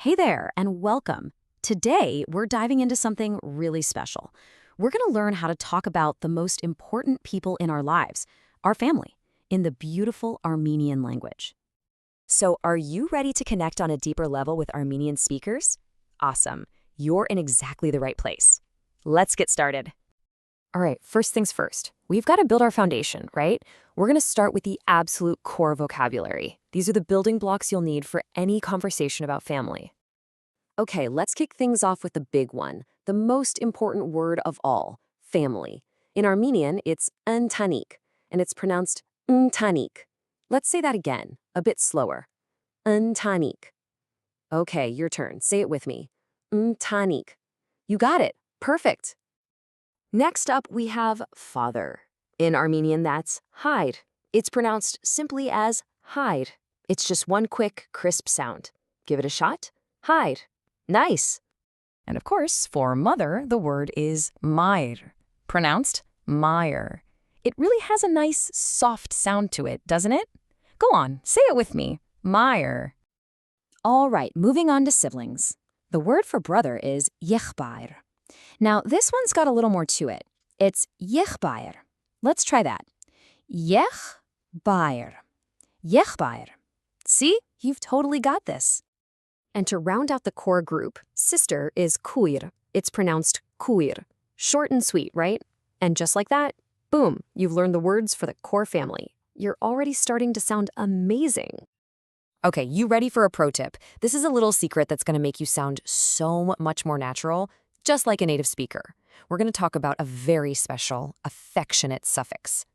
Hey there, and welcome. Today, we're diving into something really special. We're going to learn how to talk about the most important people in our lives, our family, in the beautiful Armenian language. So, are you ready to connect on a deeper level with Armenian speakers? Awesome. You're in exactly the right place. Let's get started. All right, first things first. We've got to build our foundation, right? We're going to start with the absolute core vocabulary. These are the building blocks you'll need for any conversation about family. Okay, let's kick things off with the big one, the most important word of all, family. In Armenian, it's ұntanikə, and it's pronounced ũntanikə. Let's say that again, a bit slower. Ұntanikə. Okay, your turn. Say it with me. Ũntanikə. You got it. Perfect. Next up, we have father. In Armenian, that's hayrə. It's pronounced simply as hayrə. It's just one quick, crisp sound. Give it a shot. Hayrə. Nice. And of course, for mother, the word is mայրը, pronounced mayrə. It really has a nice, soft sound to it, doesn't it? Go on, say it with me. Mayrə. All right, moving on to siblings. The word for brother is yeghbayrn. Now, this one's got a little more to it. It's yeghbayrn. Let's try that. Yeghbayrn. Yeghbayrn. See? You've totally got this. And to round out the core group, sister is kuyr. It's pronounced kuyr. Short and sweet, right? And just like that, boom, you've learned the words for the core family. You're already starting to sound amazing. Okay, you ready for a pro tip? This is a little secret that's going to make you sound so much more natural, just like a native speaker. We're going to talk about a very special, affectionate suffix.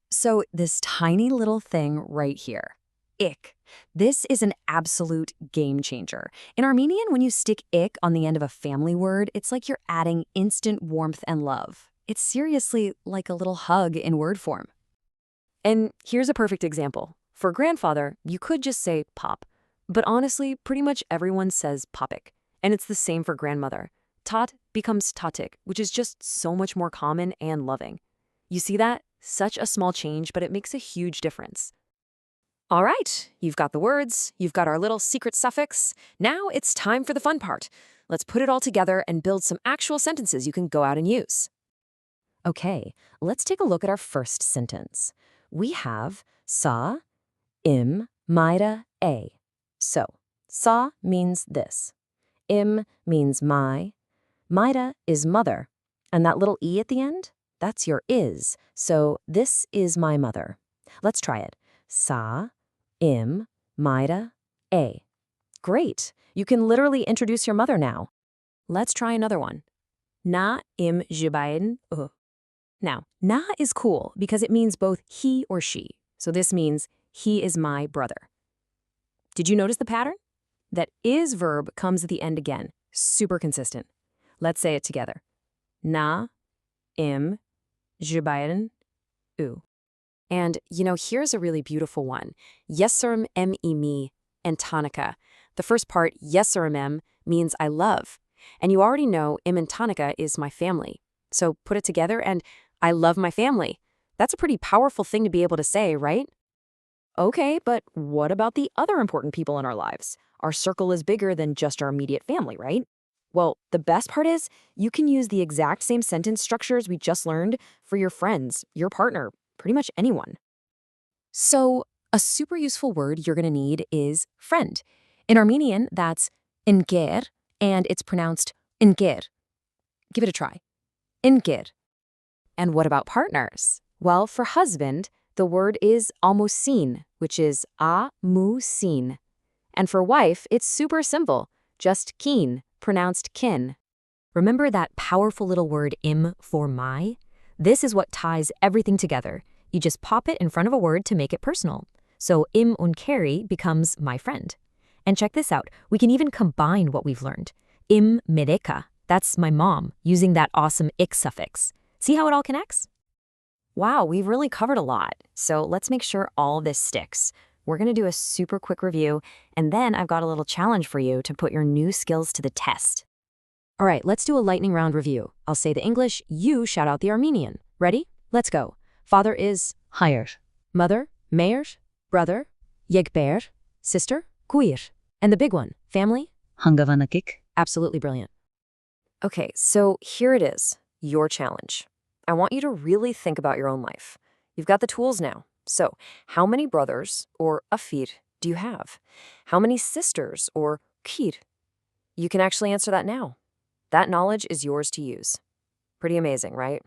So this tiny little thing right here, ik. This is an absolute game changer. In Armenian, when you stick ik on the end of a family word, it's like you're adding instant warmth and love. It's seriously like a little hug in word form. And here's a perfect example. For grandfather, you could just say pop. But honestly, pretty much everyone says popik. And it's the same for grandmother. Tat becomes tatik, which is just so much more common and loving. You see that? Such a small change, but it makes a huge difference. All right, you've got the words, you've got our little secret suffix. Now it's time for the fun part. Let's put it all together and build some actual sentences you can go out and use. Okay, let's take a look at our first sentence. We have sa, im, mayrə, a. So, sa means this. Im means my. Mayrə is mother. And that little e at the end, that's your is. So, this is my mother. Let's try it. Sa, im, mayrə, a. Great. You can literally introduce your mother now. Let's try another one. Na im եղբայրն ը. Now, na is cool because it means both he or she. So this means he is my brother. Did you notice the pattern? That is verb comes at the end again. Super consistent. Let's say it together. Na im եղբայրն ը. And, here's a really beautiful one. Sirum ũntanikə. The first part, sirum, means I love. And you already know ũntanikə is my family. So put it together and I love my family. That's a pretty powerful thing to be able to say, right? Okay, but what about the other important people in our lives? Our circle is bigger than just our immediate family, right? Well, the best part is you can use the exact same sentence structures we just learned for your friends, your partner, pretty much anyone. So, a super useful word you're going to need is friend. In Armenian, that's ընկեր, and it's pronounced ընկեր. Give it a try. ընկեր. And what about partners? Well, for husband, the word is ամուսին, which is ամուսին. And for wife, it's super simple, just keen, pronounced kin. Remember that powerful little word im for my? This is what ties everything together. You just pop it in front of a word to make it personal. So im unkeri becomes my friend. And check this out. We can even combine what we've learned. Im mayrə, that's my mom, using that awesome ik suffix. See how it all connects? Wow, we've really covered a lot. So let's make sure all this sticks. We're going to do a super quick review, and then I've got a little challenge for you to put your new skills to the test. All right, let's do a lightning round review. I'll say the English, you shout out the Armenian. Ready? Let's go. Father is hayrə. Mother, mayrə. Brother, yeghbayrn. Sister, kuyr. And the big one, family, Հանգավանակեք։ Absolutely brilliant. Okay, so here it is, your challenge. I want you to really think about your own life. You've got the tools now. So, how many brothers, or afir, do you have? How many sisters, or khir? You can actually answer that now. That knowledge is yours to use. Pretty amazing, right?